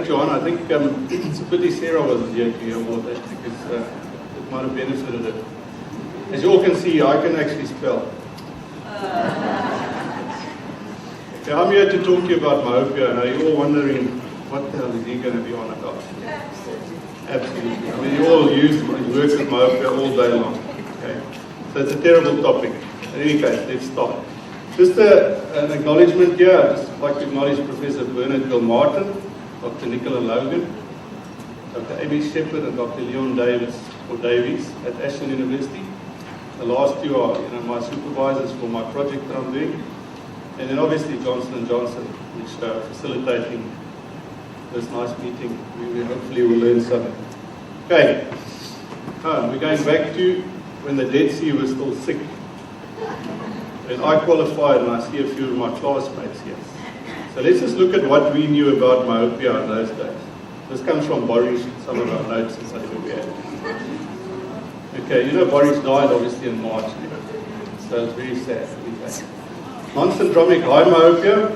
Thanks, John. I think it's a pity Sarah wasn't here to hear all of that because it might have benefited it. As you all can see, I can actually spell. Okay, I'm here to talk to you about myopia, and are you all wondering what the hell is he going to be on about? Absolutely. I mean, you all work with myopia all day long. Okay? So it's a terrible topic. In any case, let's start. Just an acknowledgement here. I'd just like to acknowledge Professor Bernard Gilmartin, Dr. Nicola Logan, Dr. Amy Shepherd, and Dr. Leon Davies at Ashton University. The last two are my supervisors for my project that I'm doing. And then obviously Johnson & Johnson, which are facilitating this nice meeting. We hopefully will learn something. Okay, we're going back to when the Dead Sea was still sick. And I qualified, and I see a few of my classmates here. So let's just look at what we knew about myopia in those days. This comes from Boris, some of our notes and something we had. Okay, Boris died obviously in March, so it's very sad. Non-syndromic high myopia,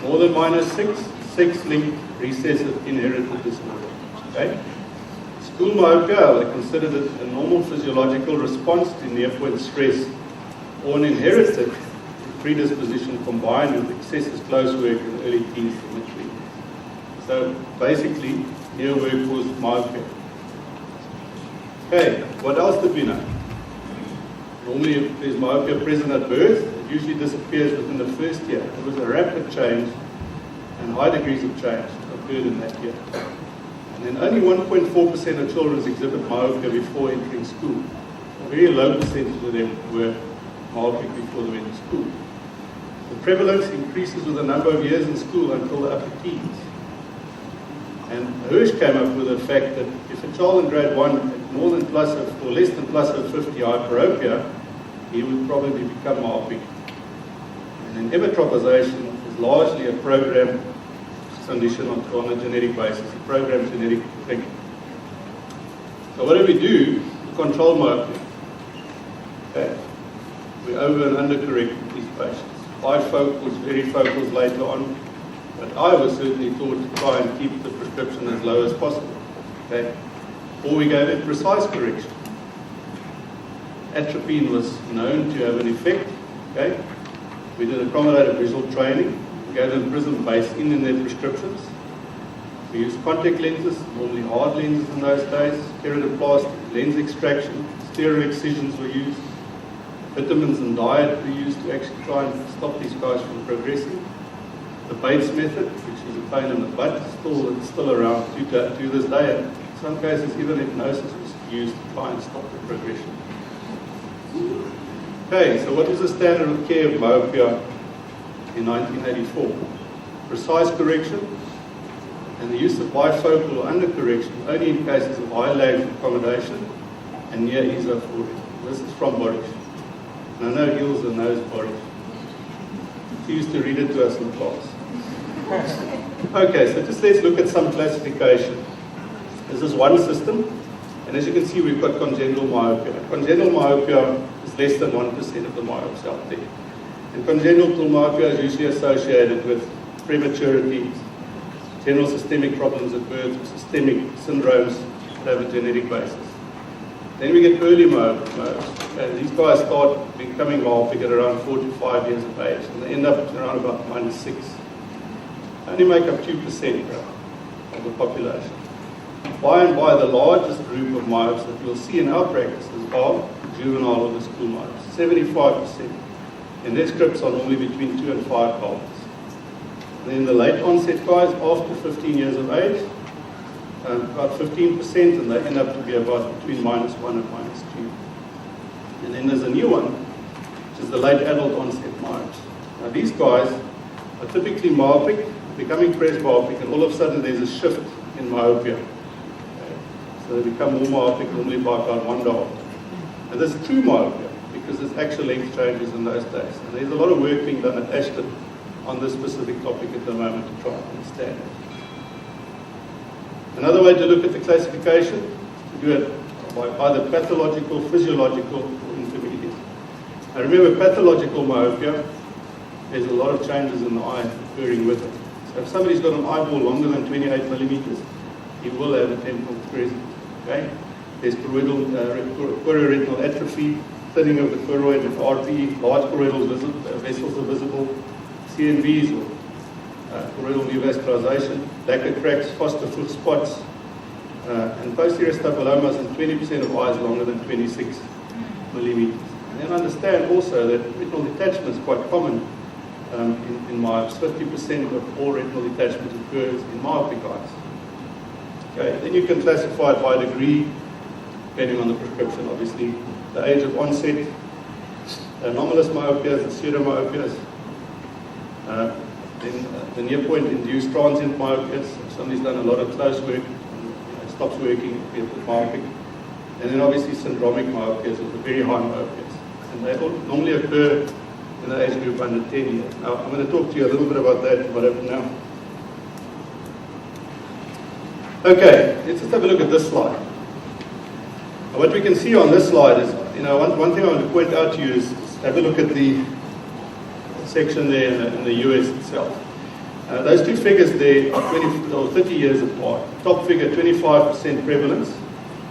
more than -6, sex-linked recessive inherited disorder. Okay? School myopia, they considered it a normal physiological response to near-point stress or an inherited predisposition combined with excessive close work in the early teens to mid-20s. So basically, near work caused myopia. Okay, what else did we know? Normally, if there's myopia present at birth, it usually disappears within the first year. There was a rapid change and high degrees of change occurred in that year. And then only 1.4% of children exhibit myopia before entering school. A very low percentage of them were myopic before they went to school. The prevalence increases with the number of years in school until the upper teens. And Hirsch came up with the fact that if a child in grade 1 had more than plus or less than plus of 50 hyperopia, he would probably become myopic. And then emmetropization is largely a program condition on a genetic basis, a program genetic thing. So what do we do to control myopia? Okay. We over and undercorrect these patients. Bifocals, varifocals later on. But I was certainly taught to try and keep the prescription as low as possible. Okay? Or we gave it precise correction. Atropine was known to have an effect. Okay? We did accommodative visual training. We gave them prism based in their prescriptions. We used contact lenses, normally hard lenses in those days, keratoplasty, lens extraction, stereo excisions were used. Vitamins and diet were used to actually try and stop these guys from progressing. The Bates method, which is a pain in the butt, is still around to this day. And in some cases, even hypnosis was used to try and stop the progression. Okay, so what was the standard of care of myopia in 1984? Precise correction and the use of bifocal or undercorrection only in cases of high lag accommodation and near esophageal. This is from Boris. And I know Hills and knows Boris. He used to read it to us in class. Okay, so just let's look at some classification. This is one system, and as you can see, we've got congenital myopia. Congenital myopia is less than 1% of the myopes out there. And congenital myopia is usually associated with prematurity, general systemic problems at birth, systemic syndromes that have a genetic basis. Then we get early myopes. These guys start becoming myopic at around 4 to 5 years of age, and they end up around about -6. Only make up 2% of the population. By and by, the largest group of myopes that we'll see in our practices are juvenile or the school myopes, 75%. And their scripts are normally between 2 and 5 dollars. Then the late onset guys, after 15 years of age, about 15%, and they end up to be about between -1 and -2. And then there's a new one, which is the late adult onset myopes. Now these guys are typically myopic, becoming presbyopic, and all of a sudden there's a shift in myopia. Okay. So they become more myopic normally by about $1. And this is true myopia, because there's actual length changes in those days. And there's a lot of work being done at Ashton on this specific topic at the moment to try and understand it. Another way to look at the classification is to do it by either pathological, physiological, or intermediate. Now remember, pathological myopia, there's a lot of changes in the eye occurring with it. So if somebody's got an eyeball longer than 28 millimeters, he will have a temporal presence. Okay? There's choroidal atrophy, thinning of the choroid with RPE, large choroidal vessels are visible, CNVs or choroidal neovascularization, lacquer cracks, foster foot spots, and posterior staphylomas in 20% of eyes longer than 26 millimeters. And then understand also that retinal detachment is quite common in myopes. 50% of all retinal detachment occurs in myopic eyes. Okay, then you can classify it by degree, depending on the prescription, obviously. The age of onset, anomalous myopias, the pseudomyopias, then the near point induced transient myopias. If somebody's done a lot of close work, and stops working, be a bit myopic. And then obviously syndromic myopias, or the very high myopias. And they all normally occur in the age group under 10 years. Now, I'm going to talk to you a little bit about that and what happened now. Okay, let's just have a look at this slide. Now, what we can see on this slide is, one thing I want to point out to you is have a look at the section there in the US itself. Those two figures there are 20 or 30 years apart. Top figure, 25% prevalence.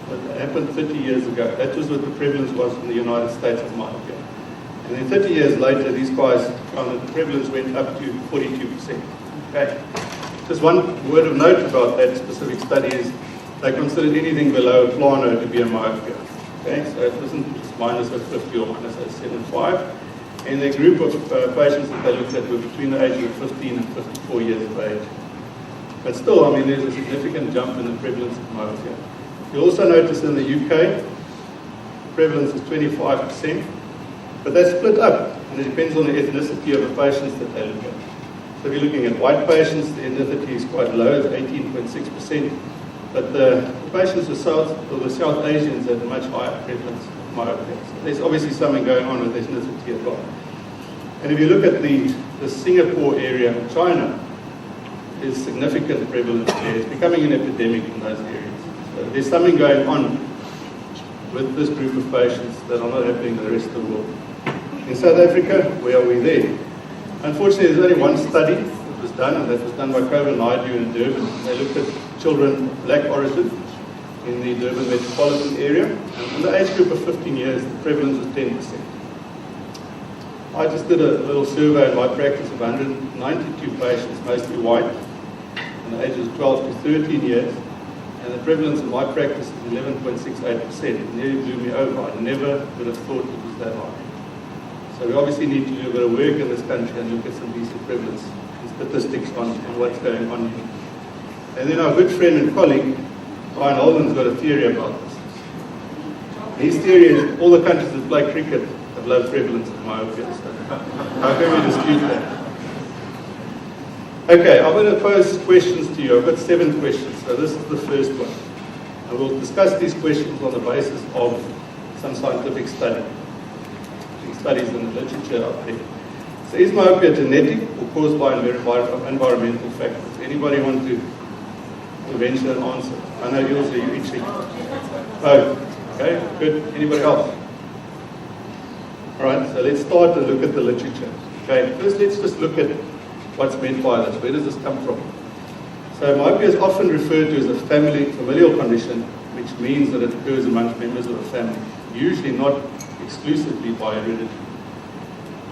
That happened 30 years ago. That was what the prevalence was in the United States of myopia. And then 30 years later, these guys found that the prevalence went up to 42%. Okay. Just one word of note about that specific study is they considered anything below a plano to be a myopia. Okay, so it wasn't just minus a 50 or minus a 75. And the group of patients that they looked at were between the ages of 15 and 54 years of age. But still, I mean, there's a significant jump in the prevalence of myopia. You'll also notice in the UK, prevalence is 25%, but they're split up, and it depends on the ethnicity of the patients that they look at. So if you're looking at white patients, the ethnicity is quite low, it's 18.6%, but the patients with the South Asians have a much higher prevalence of myopia. So there's obviously something going on with ethnicity as well. And if you look at the Singapore area of China, there's significant prevalence there. It's becoming an epidemic in those areas. So there's something going on with this group of patients that are not happening in the rest of the world. In South Africa, where are we there? Unfortunately, there's only one study that was done, and that was done by Naidu in Durban. They looked at children of black origin in the Durban metropolitan area, and in the age group of 15 years, the prevalence was 10%. I just did a little survey in my practice of 192 patients, mostly white, in the ages of 12 to 13 years, and the prevalence in my practice is 11.68%. It nearly blew me over. I never would have thought it was that high. So we obviously need to do a bit of work in this country and look at some decent prevalence and statistics on what's going on here. And then our good friend and colleague, Brian Holden's got a theory about this. His theory is all the countries that play cricket have low prevalence of myopia. So how can we dispute that? Okay, I'm going to pose questions to you. I've got 7 questions, so this is the first one. And we'll discuss these questions on the basis of some scientific studies in the literature out there. So is myopia genetic or caused by environmental factors? Anybody want to venture an answer? I know yours are you itching. Oh, okay, good. Anybody else? All right, so let's start and look at the literature. Okay, first let's just look at what's meant by this. Where does this come from? So myopia is often referred to as a familial condition, which means that it occurs amongst members of a family, usually not exclusively by heredity.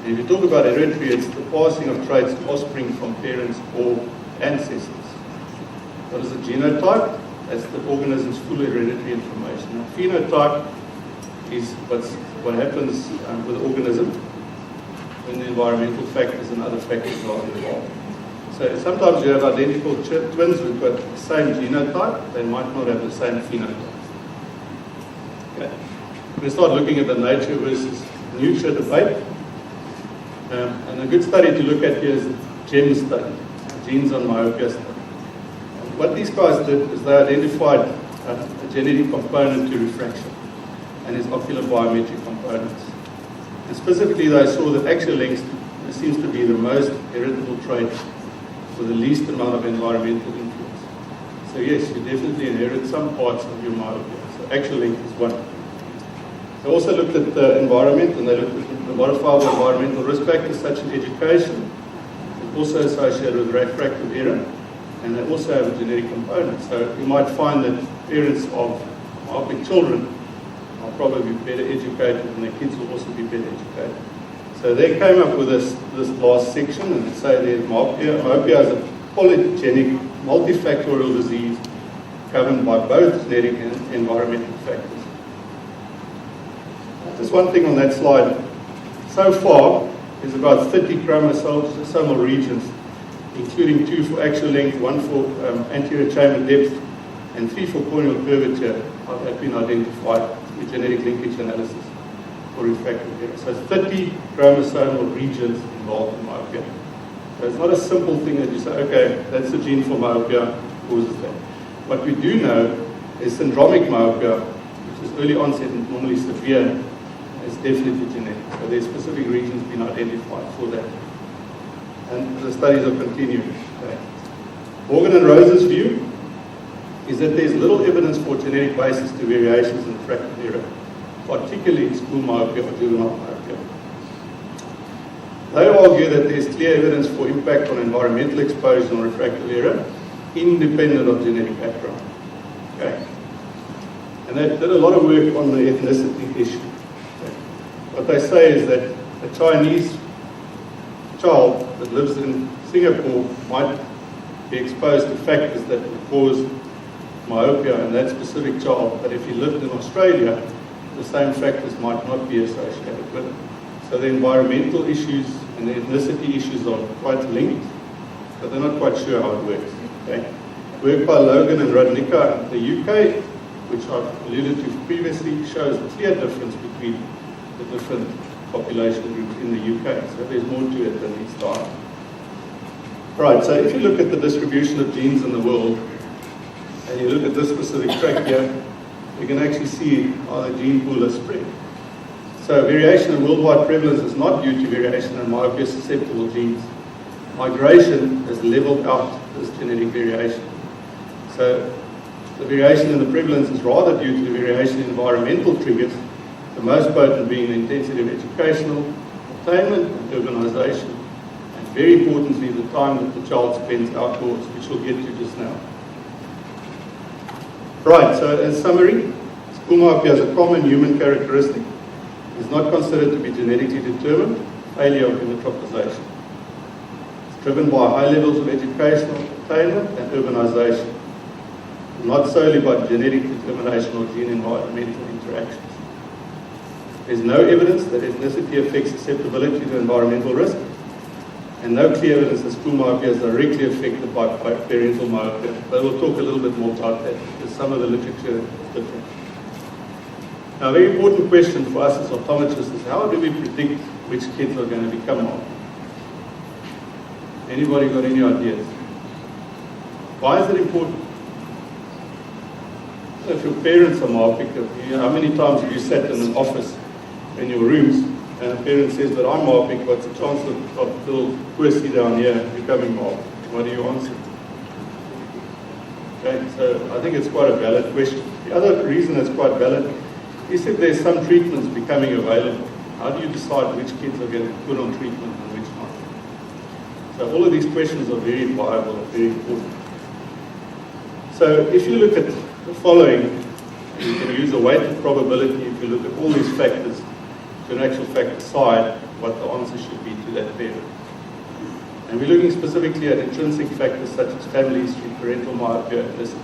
And if you talk about hereditary, it's the passing of traits to offspring from parents or ancestors. What is a genotype? That's the organism's full hereditary information. A phenotype is what happens with the organism when the environmental factors and other factors are involved. So sometimes you have identical twins who've got the same genotype, they might not have the same phenotype. Okay. We start looking at the nature versus nurture debate. And a good study to look at here is the GEM study, Genes on Myopia study. What these guys did is they identified a genetic component to refraction and its ocular biometric components. And specifically, they saw that axial length seems to be the most heritable trait with the least amount of environmental influence. So yes, you definitely inherit some parts of your myopia. So axial length is one. They also looked at the environment, and they looked at the modifiable environmental risk factors such as education, also associated with refractive error, and they also have a genetic component. So you might find that parents of myopic children are probably better educated, and their kids will also be better educated. So they came up with this last section, and they say that myopia is a polygenic, multifactorial disease governed by both genetic and environmental factors. Just one thing on that slide. So far, there's about 30 chromosomal regions, including 2 for axial length, 1 for anterior chamber depth, and 3 for corneal curvature have been identified with genetic linkage analysis for refractive error. So 30 chromosomal regions involved in myopia. So it's not a simple thing that you say, okay, that's the gene for myopia, causes that. What we do know is syndromic myopia, which is early onset and normally severe, is definitely genetic. So there's specific regions being identified for that. And the studies are continuing. Okay. Morgan and Rose's view is that there's little evidence for genetic basis to variations in refractive error, particularly in school myopia or juvenile myopia. They argue that there's clear evidence for impact on environmental exposure and refractive error, independent of genetic background. Okay. And they did a lot of work on the ethnicity issue. Okay. What they say is that a Chinese child that lives in Singapore might be exposed to factors that would cause myopia in that specific child, but if he lived in Australia, the same factors might not be associated with it. So the environmental issues and the ethnicity issues are quite linked, but they're not quite sure how it works. Okay. Work by Logan and Rodnicka in the UK, which I've alluded to previously, shows a clear difference between the different population groups in the UK. So there's more to it than these start. Right, so if you look at the distribution of genes in the world, and you look at this specific track here, you can actually see how the gene pool is spread. So variation in worldwide prevalence is not due to variation in myopia susceptible genes. Migration has leveled out this genetic variation. So the variation in the prevalence is rather due to the variation in environmental triggers, the most potent being the intensity of educational attainment and urbanization, and very importantly, the time that the child spends outdoors, which we'll get to just now. Right, so in summary, school myopia is a common human characteristic. It is not considered to be genetically determined, failure of hematropization. It's driven by high levels of educational attainment and urbanization, not solely by genetic determination or gene-environmental interactions. There's no evidence that ethnicity affects susceptibility to environmental risk, and no clear evidence that school myopia is directly affected by parental myopia. But we'll talk a little bit more about that, because some of the literature is different. Now, a very important question for us as optometrists is how do we predict which kids are going to become myopic? Anybody got any ideas? Why is it important? If your parents are myopic, how many times have you sat in an office in your rooms and a parent says that I'm myopic, what's the chance of little Percy down here becoming myopic? What do you answer? Okay, so I think it's quite a valid question. The other reason it's quite valid is if there's some treatments becoming available, how do you decide which kids are going to be put on treatment and which not? So all of these questions are very viable and very important. So if you look at the following, you can use a weighted probability if you look at all these factors to an actual fact decide what the answer should be to that parent. And we're looking specifically at intrinsic factors such as family history, parental myopia, ethnicity.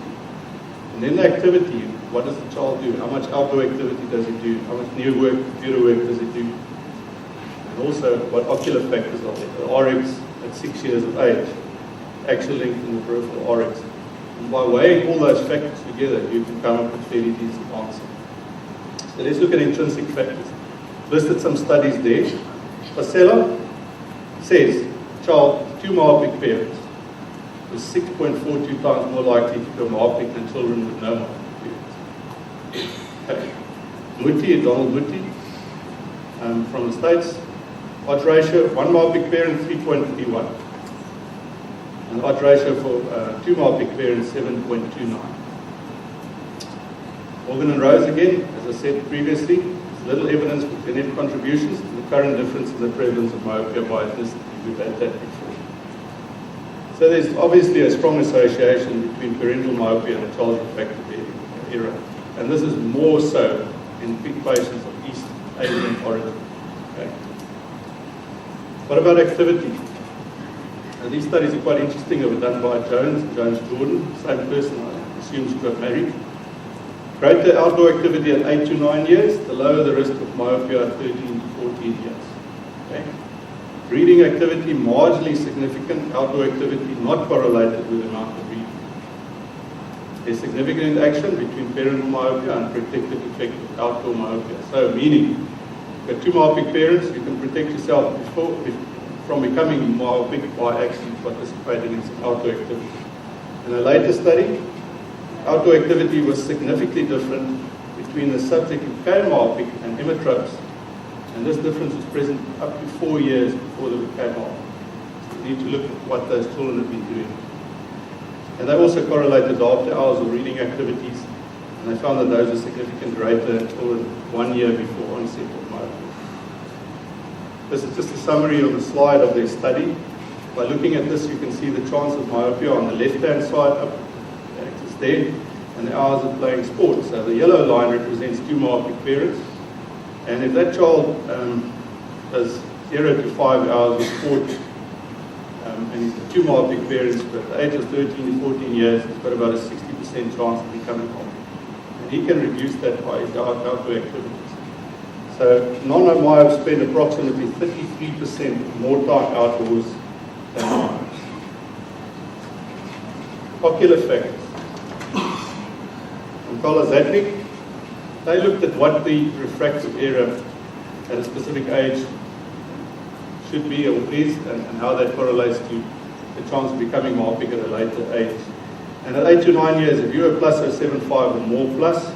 And then the activity, what does the child do? How much outdoor activity does he do? How much new work, computer work does he do? And also, what ocular factors are there? The RX at 6 years of age, axial length in the peripheral RX. And by weighing all those factors together, you can come up with a fairly decent answer. So let's look at intrinsic factors. Listed some studies there. Pasella says, child, 2 myopic parents was 6.42 times more likely to become myopic than children with no myopic parents. Okay. Muti, Donald Muti, from the States, odds ratio, 1 myopic parent, 3.31. And the odds ratio for 2 myopic parents, 7.29. Morgan and Rose again, as I said previously, there's little evidence for genetic contributions to the current difference in the prevalence of myopia by ethnicity. We've had that before. So there's obviously a strong association between parental myopia and a child's refractive error. And this is more so in big patients of East Asian origin. Okay. What about activity? Now, these studies are quite interesting. They were done by Jones Jordan, same person, I assume she got married. Greater outdoor activity at 8 to 9 years, the lower the risk of myopia at 13 to 14 years. Okay. Reading activity, marginally significant. Outdoor activity, not correlated with the amount of reading. There's significant interaction between parental myopia and protective effect of outdoor myopia. So, meaning, you've got two myopic parents, you can protect yourself from becoming myopic by actually participating in some outdoor activity. In a later study, outdoor activity was significantly different between the subject who became myopic and emmetropes, and this difference was present up to 4 years before they became myopic. So we need to look at what those children have been doing. And they also correlated after hours of reading activities, and they found that those were significantly greater in children 1 year before onset of myopia. This is just a summary of the slide of their study. By looking at this, you can see the chance of myopia on the left-hand side up, it's there, and the hours of playing sports. So the yellow line represents two myopic parents, and if that child does 0 to 5 hours of sport, and he's got two myopic parents, but at the age of 13 to 14 years, he's got about a 60% chance of becoming myopic. And he can reduce that by his outdoor activities. So non-myopes spend approximately 33% more time outdoors than myopes. Ocular factors. From Carla Zatnik, they looked at what the refractive error at a specific age should be or is, and how that correlates to the chance of becoming myopic at a later age. And at 8 to 9 years, if you were plus 0.75 or more plus,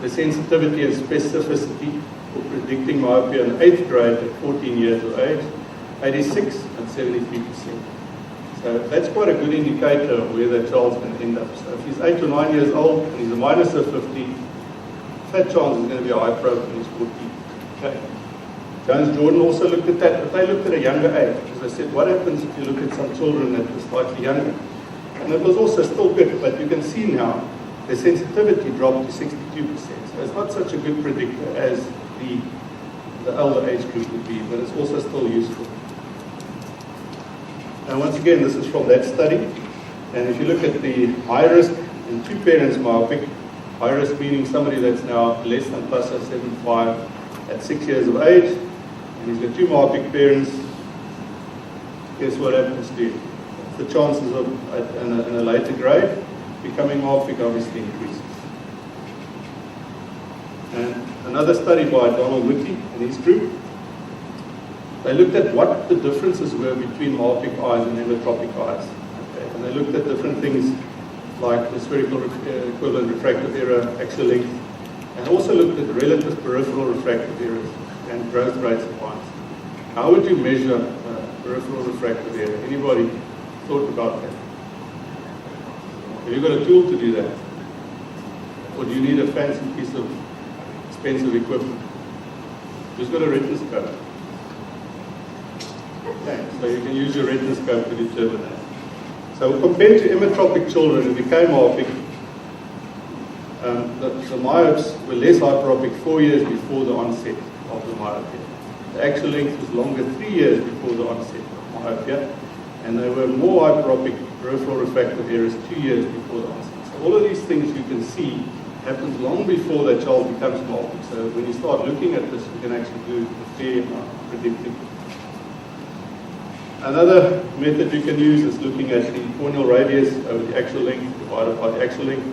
the sensitivity and specificity for predicting myopia in 8th grade at 14 years of age, 86 and 73%. So that's quite a good indicator of where that child's going to end up. So if he's 8 to 9 years old and he's a minus of 50, that chance is going to be a high probe when he's 14. Okay. Jones Jordan also looked at that, but they looked at a younger age. As I said, what happens if you look at some children that are slightly younger? And it was also still good, but you can see now the sensitivity dropped to 62%. So it's not such a good predictor as the older age group would be, but it's also still useful. And once again, this is from that study. And if you look at the high risk in two parents myopic, high risk meaning somebody that's now less than plus 0.75 at 6 years of age, and he's got two myopic parents, guess what happens to you? The chances of, in a later grade, becoming myopic obviously increases. And another study by Donald Whitty and his group, they looked at what the differences were between myopic eyes and emmetropic eyes. Okay? And they looked at different things like the spherical equivalent refractive error, axial length, and also looked at relative peripheral refractive errors and growth rates of eyes. How would you measure peripheral refractive error? Anybody thought about that? Have you got a tool to do that? Or do you need a fancy piece of expensive equipment? Who's got a retinoscope? Okay, so you can use your retinoscope to determine that. So compared to emmetropic children who became myopic, the myopes were less hyperopic 4 years before the onset of the myopia. The actual length was longer 3 years before the onset of myopia, and they were more hyperopic peripheral refractive errors 2 years before the onset. So all of these things you can see happens long before that child becomes myopic. So when you start looking at this, you can actually do a fair amount of predicting. Another method you can use is looking at the corneal radius over the actual length divided by the actual length.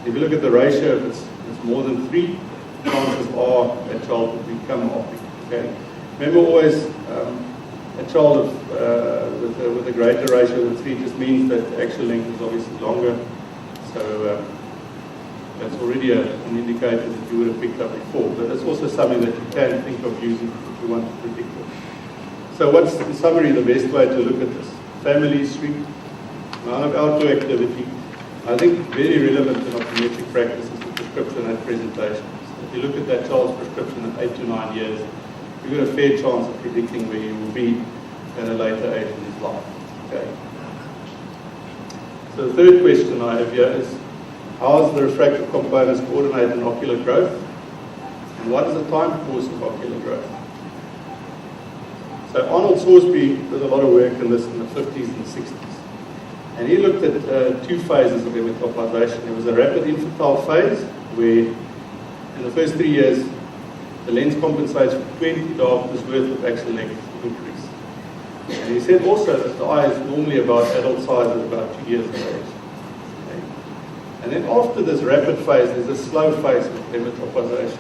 If you look at the ratio, if it's more than 3, chances are that child will become myopic. Okay? Remember always, a child with a greater ratio than 3 just means that the actual length is obviously longer. So that's already an indicator that you would have picked up before. But it's also something that you can think of using if you want to predict it. So what's, in summary, the best way to look at this? Family history, amount of outdoor activity. I think very relevant in optometric practice is the prescription and presentation. So if you look at that child's prescription at 8 to 9 years, you've got a fair chance of predicting where he will be at a later age in his life. Okay. So the third question I have here is, how is the refractive components coordinate in ocular growth? And what is the time course of ocular growth? So Arnold Salisbury did a lot of work in this in the 50s and 60s. And he looked at two phases of hematoplasization. There was a rapid infantile phase, where in the first 3 years, the lens compensates for 20 diopters worth of axial length increase. And he said also that the eye is normally about adult size at about 2 years of age. Okay. And then after this rapid phase, there's a slow phase of hematoplasization,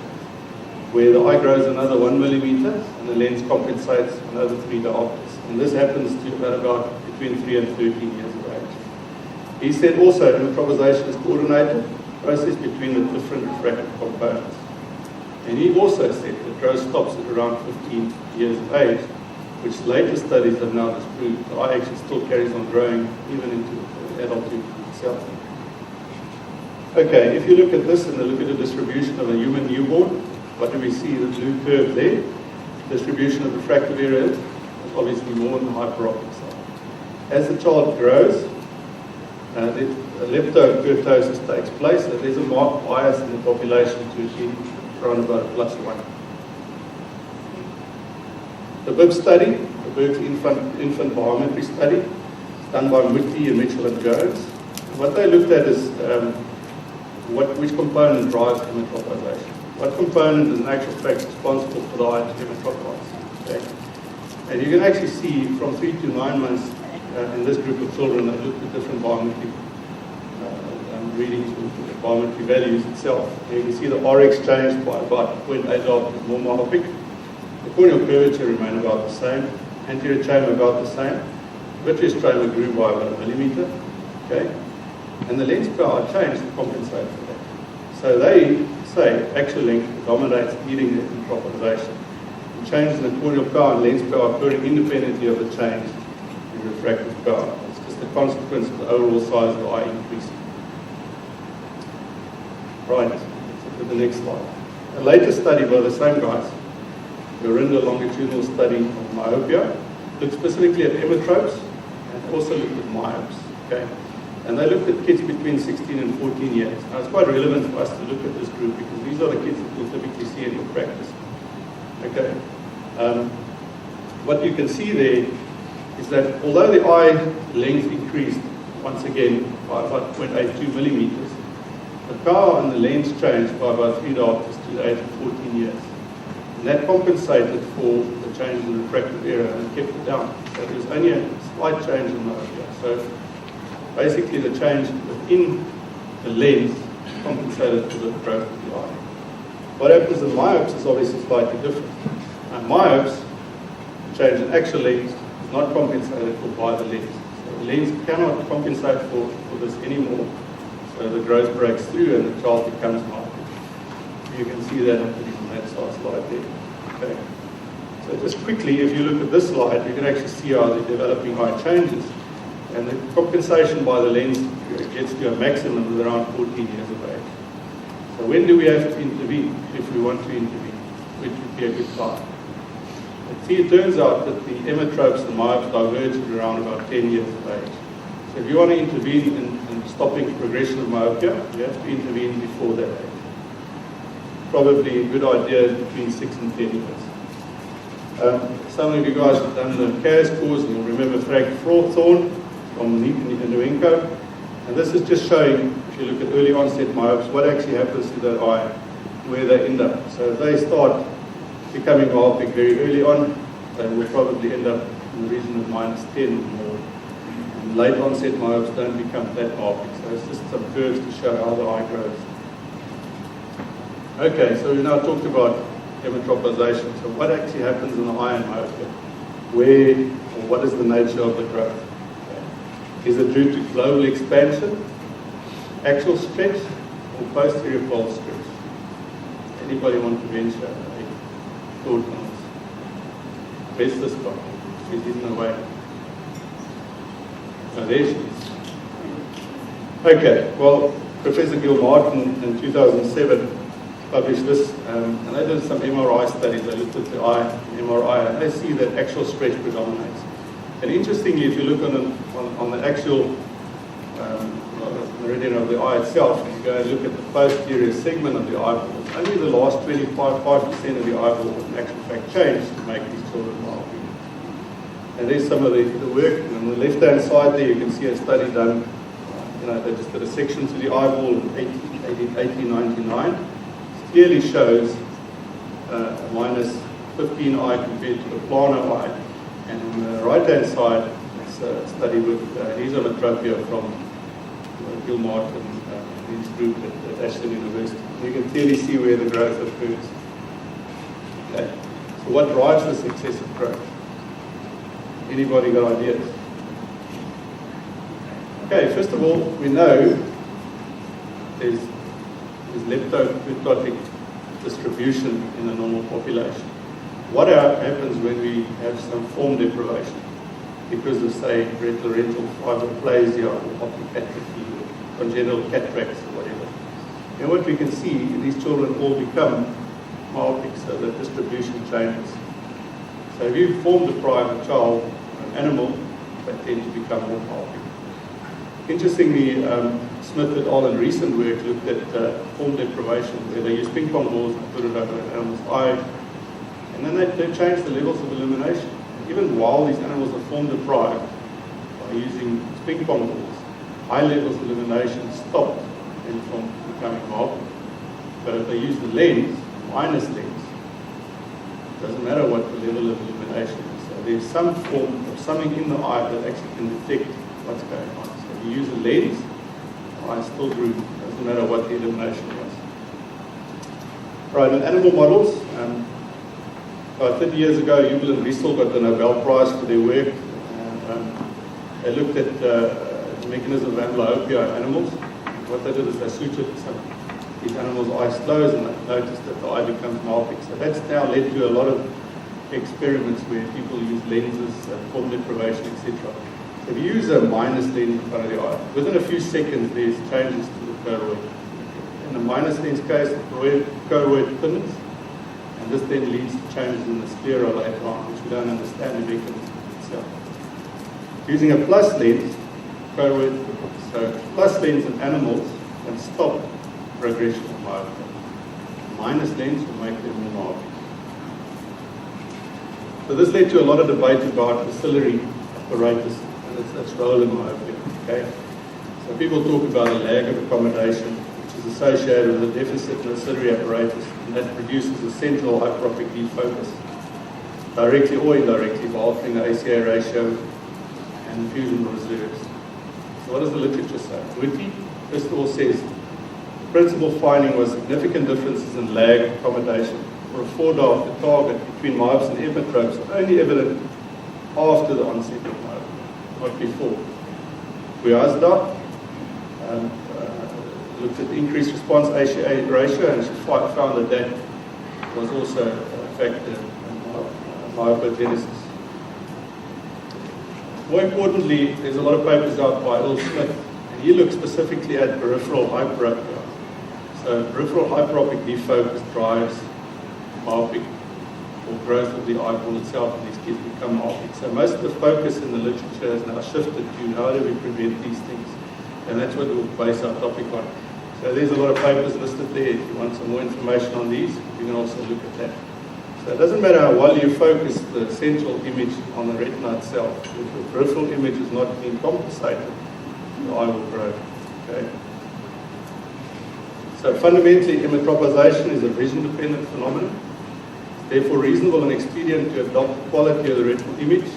where the eye grows another 1 millimeter and the lens compensates another 3 diopters. And this happens to about between 3 and 13 years of age. He said also hematoplasization is a coordinated process between the different refractive components. And he also said that growth stops at around 15 years of age, which later studies have now disproved the eye actually still carries on growing even into adulthood itself. Okay, if you look at this and look at the distribution of a human newborn, what do we see? The blue curve there. Distribution of refractive area is obviously more on the hyperopic side. As the child grows, the leptokurtosis takes place, and there's a marked bias in the population to achieve around about +1. The BIB study, the Berkeley Infant Biometry Study, done by Mutti and Mitchell and Jones. What they looked at is which component drives hematoplasization. What component is in actual fact responsible for the eye to hematoplasm. Okay? And you can actually see from 3 to 9 months in this group of children that looked at different biometry readings with the biometry values itself. And you can see the RX changed by about 0.8 diopters more myopic. The corneal curvature remained about the same. Anterior chamber about the same. Vitreous chamber grew by about 1 millimeter. Okay? And the lens power changed to compensate for that. So they say axial length dominates leading the hematoplasization. The change in the corneal power and lens power occurring independently of the change in refractive power. It's just a consequence of the overall size of the eye increasing. Right, let's look at the next slide. A later study by the same guys, the Rinda longitudinal study of myopia, looked specifically at hemetropes and also looked at myopes. Okay? And they looked at kids between 16 and 14 years. Now it's quite relevant for us to look at this group because these are the kids that you'll typically see in your practice. Okay. What you can see there is that although the eye length increased once again by about 0.82 millimeters, the power on the lens changed by about 3 diopters to the age of 14 years. And that compensated for the change in the refractive area and kept it down. So there was only a slight change in myopia. So basically the change within the lens compensated for the growth of the eye. What happens in myopes is obviously slightly different. Now myopes, change in axial length is not compensated for by the lens. So the lens cannot compensate for this anymore. So the growth breaks through and the child becomes myopic. You can see that on that slide there. Okay. So just quickly, if you look at this slide, you can actually see how the developing eye changes. And the compensation by the lens gets to a maximum at around 14 years of age. So when do we have to intervene if we want to intervene? Which would be a good time. But see, it turns out that the hemetropes and myopes diverge at around about 10 years of age. So if you want to intervene in stopping progression of myopia, you have to intervene before that age. Probably a good idea is between 6 and 10 years. Some of you guys have done the CAS course, and you'll remember Frank Thorne from Nuenko. And this is just showing, if you look at early onset myopes, what actually happens to that eye, where they end up. So if they start becoming myopic very early on, they will probably end up in the region of -10 or more. And late onset myopes don't become that myopic. So it's just some curves to show how the eye grows. Okay, so we now talked about hematoplasization. So what actually happens in the eye in myopia? Where or what is the nature of the growth? Okay. Is it due to global expansion, axial stretch, or posterior fold stretch? Anybody want to venture a thought on this? Where's this guy? She's hidden away. Oh, there she is. Okay, well, Professor Gil Martin in 2007 published this, and they did some MRI studies. They looked at the eye, MRI, and they see that axial stretch predominates. And interestingly, if you look on the actual meridian of the eye itself, and you go and look at the posterior segment of the eyeball, it's only the last 5% of the eyeball that in actual fact changed to make these children myopic. And there's some of the work. And on the left-hand side there, you can see a study done. They just did a section to the eyeball in 1899. It clearly shows minus 15 eye compared to the planar eye. And on the right-hand side, it's a study with hesometropia from Gil Martin and his group at Ashton University. You can clearly see where the growth occurs. Okay. So what drives this excessive growth? Anybody got ideas? Okay, first of all, we know there's leptokurtotic distribution in the normal population. What happens when we have some form deprivation because of, say, retinal fibroplasia or optic atrophy or congenital cataracts or whatever? And what we can see, these children all become myopic, so the distribution changes. So if you form deprive a child, an animal, they tend to become more myopic. Interestingly, Smith et al. In recent work looked at form deprivation, where they used ping pong balls and put it over an animal's eye, and then they changed the levels of illumination. Even while these animals are form deprived by using ping pong balls, high levels of illumination stopped them from becoming myopic. But if they use the lens, minus lens, it doesn't matter what the level of illumination is. So there's some form of something in the eye that actually can detect what's going on. So if you use a lens, the eye still grew. Doesn't matter what the illumination was. Right, in animal models, about 30 years ago, Hubel and Riesel got the Nobel Prize for their work. They looked at the mechanism of myopia in animals. What they did is they sutured these animals' eyes closed, and they noticed that the eye becomes myopic. So that's now led to a lot of experiments where people use lenses, form deprivation, etc. So if you use a minus lens in front of the eye, within a few seconds there's changes to the choroid. In the minus lens case, the choroid thins, and this then leads to changes in the sclera later on, which we don't understand the mechanism itself. Using a plus lens, choroid, so plus lens in animals can stop progression of myopia. Minus lens will make them more myopic. So this led to a lot of debate about pupillary apparatus and its role in myopia. Okay? So people talk about a lag of accommodation, which is associated with a deficit in the ciliary apparatus, and that produces a central hyperopic defocus, directly or indirectly, by altering the ACA ratio and fusion reserves. So what does the literature say? Whitty, first of all, says the principal finding was significant differences in lag accommodation for a 4-diopter target between myopes and emetropes, only evident after the onset of myopia, not before. Guyazda looked at the increased response ACA ratio, and she found that was also a factor in myopiogenesis. More importantly, there's a lot of papers out by Earl Smith, and he looks specifically at peripheral hyperopia. So peripheral hyperopic defocus drives myopic or growth of the eyeball itself, and these kids become myopic. So most of the focus in the literature has now shifted to how do we prevent these things, and that's what we'll base our topic on. So there's a lot of papers listed there. If you want some more information on these, you can also look at that. So it doesn't matter how well you focus the central image on the retina itself. If the peripheral image is not being compensated, the eye will grow. Okay? So fundamentally, emmetropization is a vision-dependent phenomenon. It's therefore reasonable and expedient to adopt the quality of the retinal image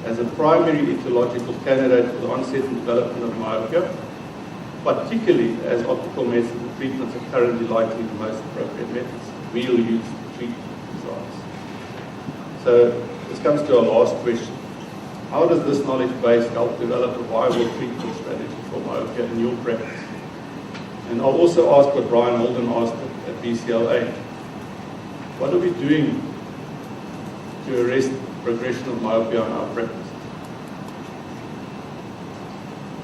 as a primary etiological candidate for the onset and development of myopia, particularly as optical methods of treatments are currently likely the most appropriate methods we'll use to treat these eyes. So this comes to our last question. How does this knowledge base help develop a viable treatment strategy for myopia in your practice? And I'll also ask what Brian Holden asked at BCLA. What are we doing to arrest progression of myopia in our practice?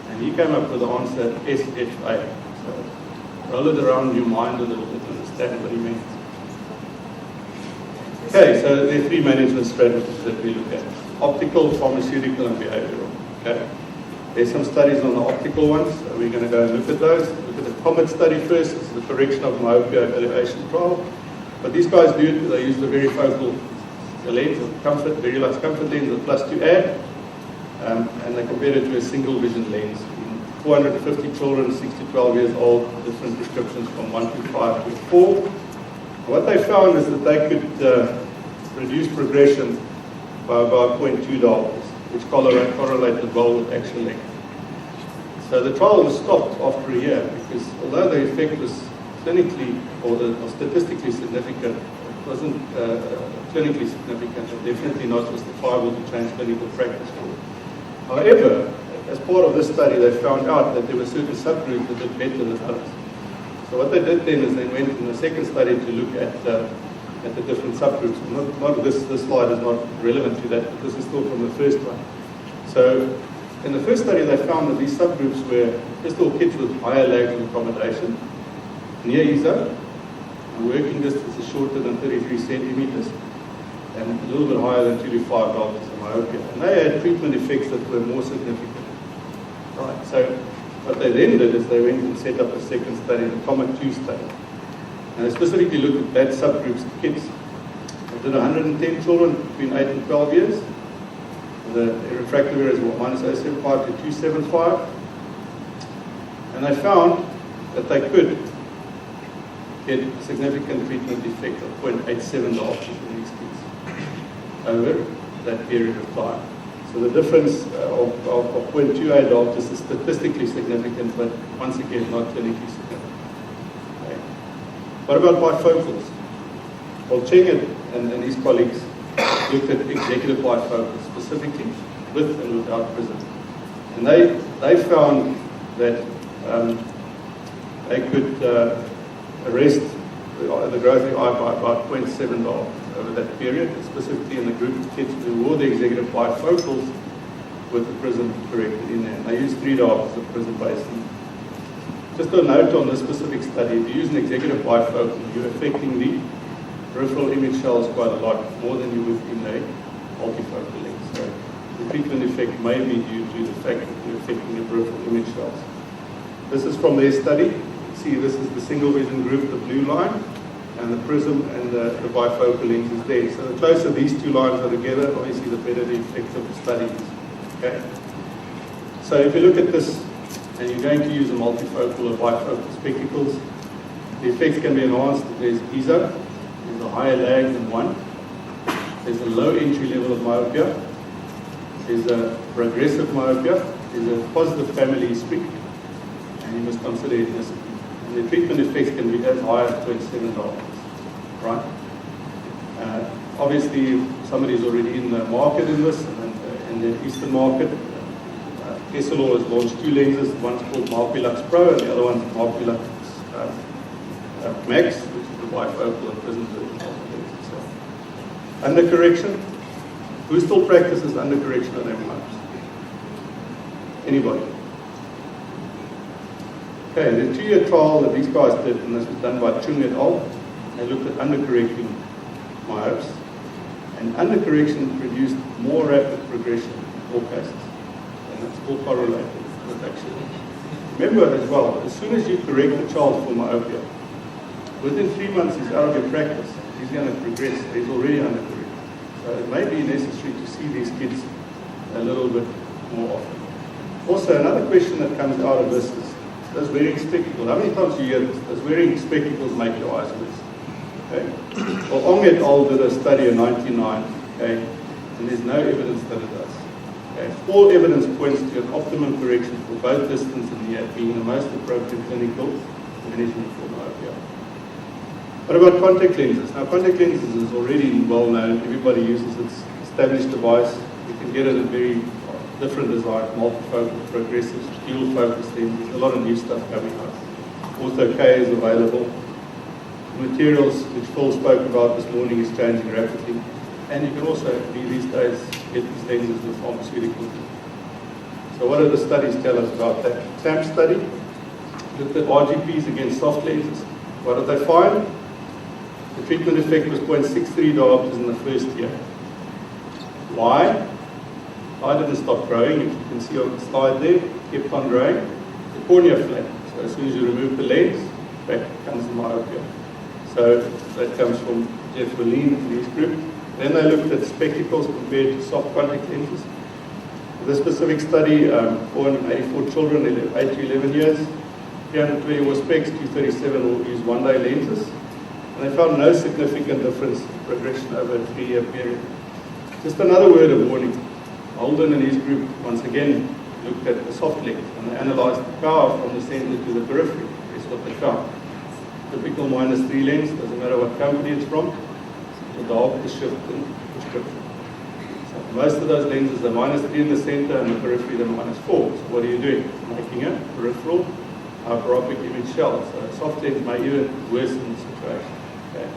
And he came up with the answer SFA. So roll it around in your mind a little bit to understand what he meant. Okay, so there are 3 management strategies that we look at. optical, pharmaceutical, and behavioral. Okay. There's some studies on the optical ones, so we're going to go and look at those. Look at the COMET study first. This is the correction of myopia evaluation trial. What these guys do, they use the varifocal lens of comfort, very large comfort lens of +2 add, and they compare it to a single vision lens. 450 children, 6 to 12 years old, different prescriptions from 1 to 5 to 4. What they found is that they could reduce progression by about 0.2 dollars, which correlated well with actual length. So the trial was stopped after a year because although the effect was clinically or statistically significant, it wasn't clinically significant and definitely not justifiable to change clinical practice for it. However, as part of this study, they found out that there were certain subgroups that did better than others. So what they did then is they went in the second study to look at the different subgroups. This slide is not relevant to that, but this is still from the first one. So in the first study, they found that these subgroups were, first of all, kids with higher lags of accommodation, near ESO, and working distance is shorter than 33 centimeters, and a little bit higher than 2 to 5 diopters of myopia. And they had treatment effects that were more significant. Right. So what they then did is they went and set up a second study, the COMET-2 study. And they specifically looked at that subgroups of kids. They did 110 children between 8 and 12 years. The refractive area is -0.75 to 275. And they found that they could get a significant treatment effect of 0.87 diopters in these kids over that period of time. So the difference of 0.28 diopters is statistically significant, but once again, not clinically significant. Okay. What about bifocals? Well, Cheng and his colleagues looked at executive bifocals, specifically with and without prism. And they found that they could arrest the growth of the eye by about 0.7 diopters over that period, specifically in the group of kids who wore the executive bifocals with the prism corrected in there. And they used 3 diopters of prism based. Just a note on this specific study, if you use an executive bifocal, you're affecting the peripheral image cells quite a lot, more than you would in a multifocal lens. So the treatment effect may be due to the fact that you're affecting the peripheral image cells. This is from their study. You see, this is the single vision group, the blue line, and the prism and the bifocal lens is there. So the closer these two lines are together, obviously the better the effect of the study is. Okay? So if you look at this, and you're going to use a multifocal or bifocal spectacles, the effects can be enhanced. There's ESO, there's a higher lag than 1, there's a low entry level of myopia, there's a progressive myopia, there's a positive family history, and you must consider ethnicity. And the treatment effects can be as high as $27, right? Obviously, somebody's already in the market in this, and in the Eastern market, Essilor has launched 2 lenses. One's called Myopilux Pro, and the other one's Myopilux Max, which is the bifocal and prism version of the lenses. So, undercorrection. Who still practices undercorrection on their myopes? Anybody? Okay, the 2-year trial that these guys did, and this was done by Chung et al. They looked at undercorrecting myopes, and undercorrection produced more rapid progression in all cases. It's all correlated with actually. Remember as well, as soon as you correct the child for myopia, within 3 months he's out of your practice. He's going to progress. He's already undercorrected. So it may be necessary to see these kids a little bit more often. Also, another question that comes out of this is, does wearing spectacles, how many times do you hear this? Does wearing spectacles make your eyes worse? Okay. Well, Ong et al. Did a study in 1999, okay, and there's no evidence that it does. Okay. All evidence points to an optimum correction for both distance and near being the most appropriate clinical management for myopia. What about contact lenses? Now, contact lenses is already well known. Everybody uses its established device. You can get it in very different designs, multifocal, progressive, dual focus lenses. A lot of new stuff coming out. Ortho K is available. Materials, which Phil spoke about this morning, is changing rapidly. And you can also, these days, get these lenses with pharmaceuticals. So what do the studies tell us about that? SAM study looked at RGPs against soft lenses. What did they find? The treatment effect was 0.63 diopters in the first year. Why? eye didn't stop growing. If you can see on the slide there, it kept on growing. The cornea flattened. So as soon as you remove the lens, back comes the myopia. So that comes from Dirk Booysen and his group. Then they looked at spectacles compared to soft contact lenses. This specific study, 484 children, 8 to 11 years, 320 were specs, 237 will use one-day lenses. And they found no significant difference in progression over a 3-year period. Just another word of warning. Holden and his group once again looked at the soft lens and they analyzed the power from the center to the periphery. That's what they found. Typical -3 lens, doesn't matter what company it's from, the dark, the shift, and prescription. So most of those lenses are -3 in the center and the periphery they're -4. So what are you doing? Making a peripheral hyperopic image shell. So a soft lens may even worsen the situation. Okay.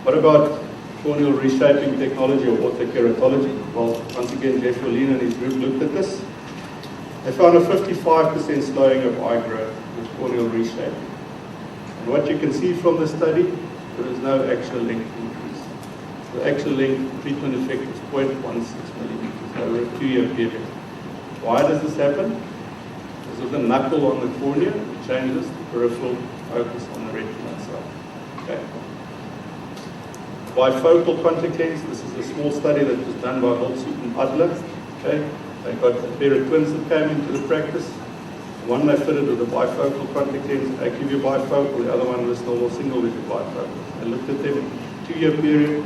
What about corneal reshaping technology or orthokeratology? Well, once again, Jeff Booysen and his group looked at this. They found a 55% slowing of eye growth with corneal reshaping. And what you can see from the study, there is no actual length increase. The actual length treatment effect is 0.16 millimeters over a 2-year period. Why does this happen? Because of the knuckle on the cornea, it changes the peripheral focus on the retina itself. Okay. Bifocal contact lens, this is a small study that was done by Holtzut and Adler. Okay. They got a pair of twins that came into the practice. One they fitted with a bifocal contact lens, AQView bifocal, the other one was normal single vision bifocal. They looked at them in a 2-year period.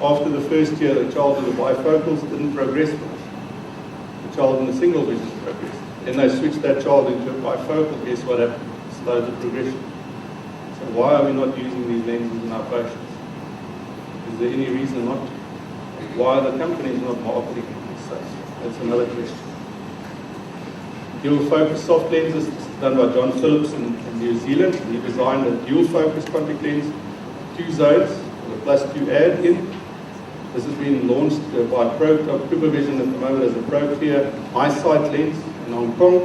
After the first year, the child with the bifocals didn't progress much. The child in the single vision progressed. Then they switched that child into a bifocal. Guess what happened? Slowed the progression. So why are we not using these lenses in our patients? Is there any reason not to? Why are the companies not marketing them as such? That's another question. Dual focus soft lenses, this is done by John Phillips in New Zealand. He designed a dual focus contact lens, 2 zones, with a +2 add in. This has been launched by Cooper Vision at the moment as a Proclear eyesight lens in Hong Kong.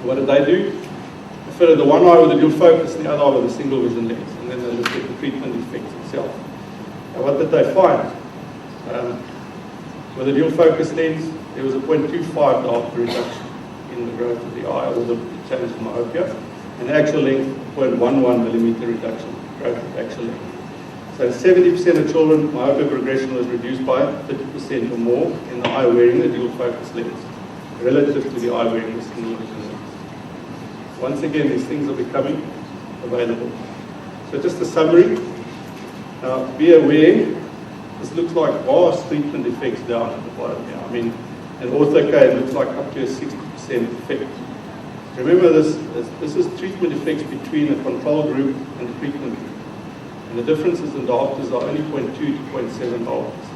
What did they do? They fitted the one eye with a dual focus and the other eye with a single vision lens, and then they looked at the treatment effects itself. And what did they find? With a dual focus lens, there was a 0.25 diopter reduction in the growth of the eye, or the change in myopia, and the actual length, 0.11 millimeter reduction, growth of actual length. So 70% of children, myopia progression was reduced by 30% or more in the eye wearing the dual focus lens, relative to the eye wearing the single vision lens. Once again, these things are becoming available. So just a summary. Now, be aware, this looks like vast treatment effects down at the bottom here. I mean, in ortho-K, it looks like up to a 60% effect. Remember, this is treatment effects between the control group and the treatment group. And the differences in diopters are only 0.2 to 0.7 diopters.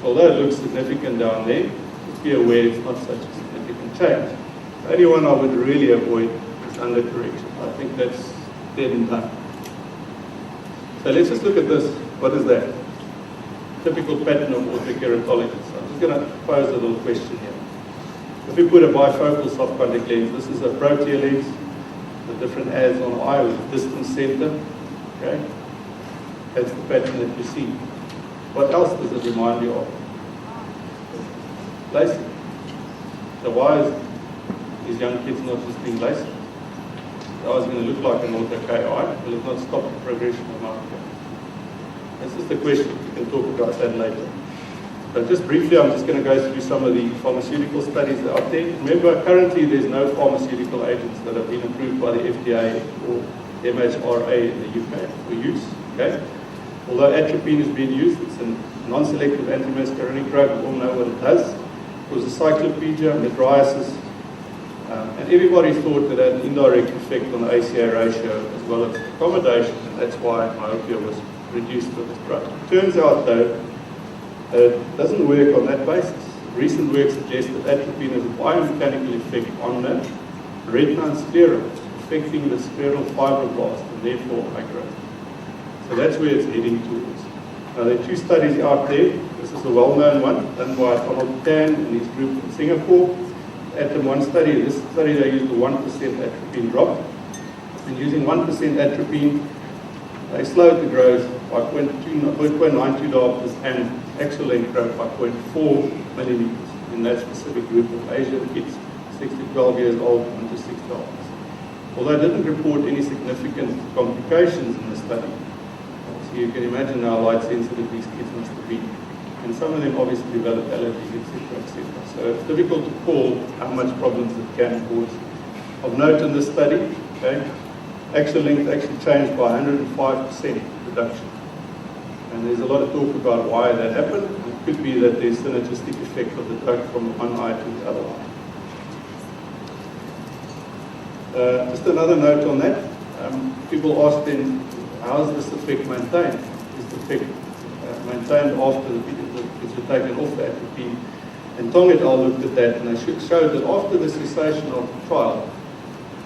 So although it looks significant down there, just be aware it's not such a significant change. The only one I would really avoid is undercorrection. I think that's dead and done. So let's just look at this. What is that? Typical pattern of orthokeratology. So I'm just going to pose a little question here. If we put a bifocal soft contact lens, this is a Proclear lens, the different ads on the eye with a distance center. Okay? That's the pattern that you see. What else does it remind you of? LASIK. So why is these young kids not just being LASIK? The eye's going to look like an ortho-K eye. Will it not stop the progression of myopia? This is the question. We can talk about that later. But just briefly, I'm just going to go through some of the pharmaceutical studies that are out there. Remember, currently there's no pharmaceutical agents that have been approved by the FDA or MHRA in the UK for use. Okay? Although atropine is being used, it's a non-selective antimuscarinic drug. We all know what it does. It was a cyclopedia, mydriasis, and everybody thought that it had an indirect effect on the ACA ratio as well as accommodation, and that's why myopia was reduced with this drug. It turns out, though, that it doesn't work on that basis. Recent work suggests that atropine has a biomechanical effect on the retina and sclera, affecting the scleral fibroblast and therefore eye growth. So that's where it's heading towards. Now, there are 2 studies out there. This is a well-known one done by Donald Tan and his group in Singapore. Atom-1 study. In this study, they used a 1% atropine drop. And using 1% atropine, they slowed the growth by 0.92 diopters and actual length growth by 0.4 millimeters in that specific group of Asian kids, 6 to 12 years old and to 6 to 12. Although I didn't report any significant complications in the study, so you can imagine how light sensitive these kids must have been. And some of them obviously developed allergies, etc., etc. So it's difficult to call how much problems it can cause. Of note in this study, okay, actual length actually changed by 105% reduction. And there's a lot of talk about why that happened. It could be that there's synergistic effect of the drug from one eye to the other eye. Just another note on that. People ask then, how is this effect maintained? Is the effect maintained after the kids were taken off the atropine? And Tong et al. Looked at that, and they showed that after the cessation of the trial,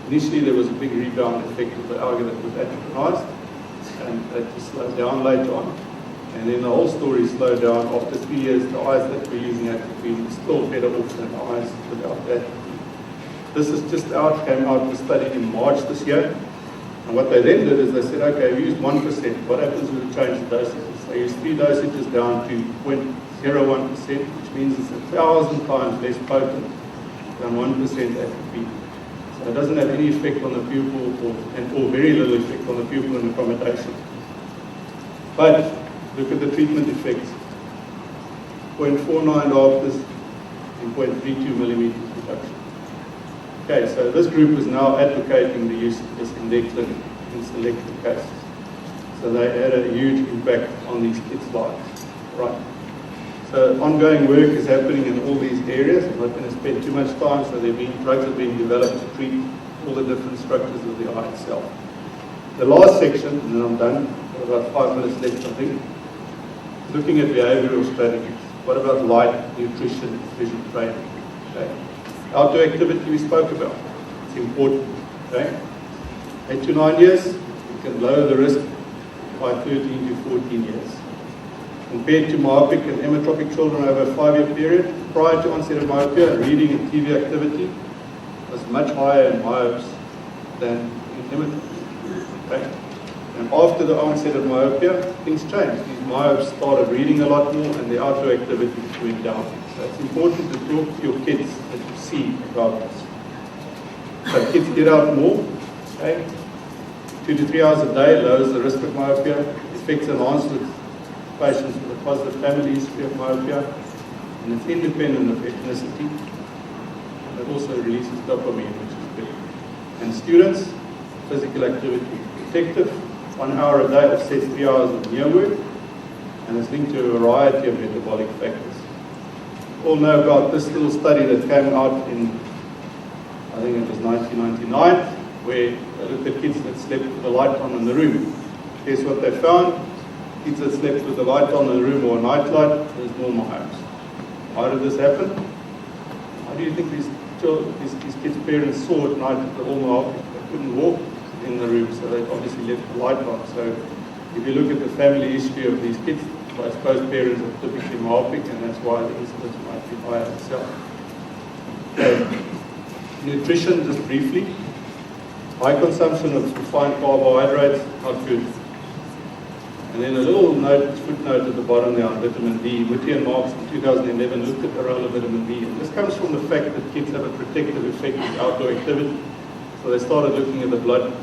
initially there was a big rebound effect of the alga that was atropinized, and that just slowed down later on. And then the whole story slowed down. After 3 years, the eyes that were using atropine were still better off than the eyes without that. This is just came out of the study in March this year. And what they then did is they said, okay, we used 1%. What happens when we change the dosages? They used 3 dosages down to 0.01%, which means it's 1,000 times less potent than 1% atropine. So it doesn't have any effect on the pupil, or very little effect on the pupil in accommodation. But look at the treatment effects. 0.49 diopters and 0.32 millimeters reduction. Okay, so this group is now advocating the use of this in their clinic in selected cases. So they had a huge impact on these kids' lives. Right. So ongoing work is happening in all these areas. I'm not going to spend too much time. So drugs are being developed to treat all the different structures of the eye itself. The last section, and then I'm done, I've got about 5 minutes left, I think, looking at behavioral strategies. What about light, nutrition, vision training? Okay. Outdoor activity we spoke about. It's important. Okay? 8 to 9 years, you can lower the risk by 13 to 14 years. Compared to myopic and emmetropic children over a 5-year period, prior to onset of myopia, reading and TV activity was much higher in myopes than in emmetropic. Okay? And after the onset of myopia, things changed. These myopes started reading a lot more and the outdoor activity went down. So it's important to talk to your kids that you see about this. So kids get out more. Okay? 2 to 3 hours a day lowers the risk of myopia. Effects enhanced with patients with a positive family history of myopia. And it's independent of ethnicity. And it also releases dopamine, which is good. And students, physical activity effective. 1 hour a day offsets 3 hours of near work, and it's linked to a variety of metabolic factors. You all know about this little study that came out in, I think it was 1999, where they looked at kids that slept with the light on in the room. Guess what they found? Kids that slept with the light on in the room or a night light, there's more myopes. How did this happen? How do you think these kids' parents saw at night that they're all myopic? They couldn't walk in the room, so they obviously left the light on. So if you look at the family history of these kids, I suppose parents are typically myopic, and that's why the incidence might be higher itself. Okay. Nutrition, just briefly. High consumption of refined carbohydrates, not good. And then a little footnote at the bottom there on vitamin D. Whitty and Marks in 2011 looked at the role of vitamin D. And this comes from the fact that kids have a protective effect with outdoor activity. So they started looking at the blood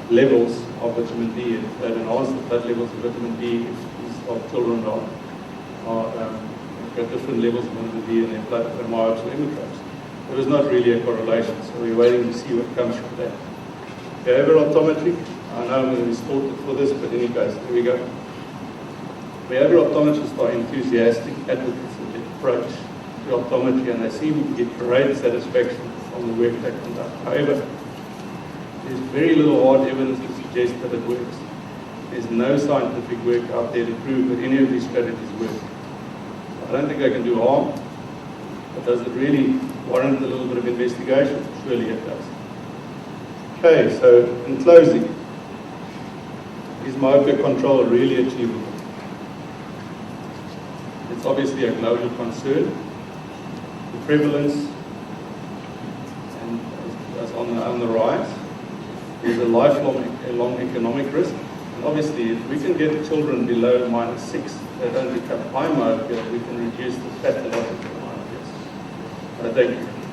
levels of vitamin D, and that enhanced the blood levels of vitamin D if children got different levels of vitamin D in their blood, their myopes or emmetropes. There was not really a correlation, so we're waiting to see what comes from that. Behavioral optometry. I know I'm going to be slaughtered for this, but in any case, here we go. Behavioral optometrists are enthusiastic advocates of the approach to optometry, and they seem to get great satisfaction from the work they conduct. However, there's very little hard evidence to suggest that it works. There's no scientific work out there to prove that any of these strategies work. I don't think I can do harm, but does it really warrant a little bit of investigation? Surely it does. Okay, so in closing, is myopia control really achievable? It's obviously a global concern. The prevalence is on the rise. There's a lifelong economic risk. And obviously, if we can get children below -6, they don't become high myopia, we can reduce the pathological myopias. Thank you.